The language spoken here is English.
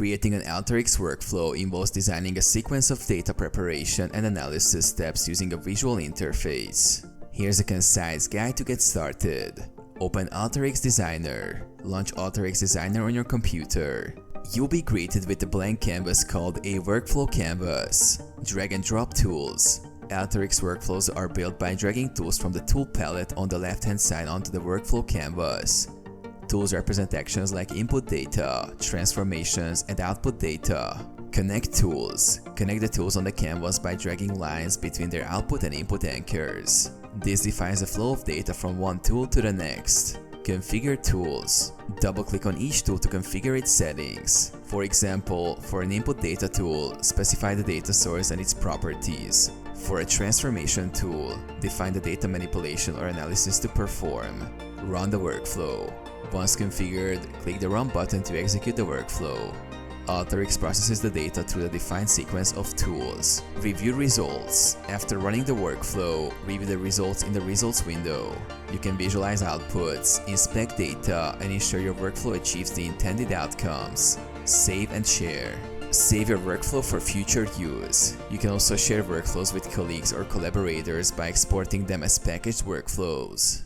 Creating an Alteryx workflow involves designing a sequence of data preparation and analysis steps using a visual interface. Here's a concise guide to get started. Open Alteryx Designer. Launch Alteryx Designer on your computer. You'll be greeted with a blank canvas called a workflow canvas. Drag and drop tools. Alteryx workflows are built by dragging tools from the tool palette on the left-hand side onto the workflow canvas. Tools represent actions like input data, transformations, and output data. Connect tools. Connect the tools on the canvas by dragging lines between their output and input anchors. This defines the flow of data from one tool to the next. Configure tools. Double-click on each tool to configure its settings. For example, for an input data tool, specify the data source and its properties. For a transformation tool, define the data manipulation or analysis to perform. Run the workflow. Once configured, click the Run button to execute the workflow. Alteryx processes the data through the defined sequence of tools. Review results. After running the workflow, review the results in the results window. You can visualize outputs, inspect data, and ensure your workflow achieves the intended outcomes. Save and share. Save your workflow for future use. You can also share workflows with colleagues or collaborators by exporting them as packaged workflows.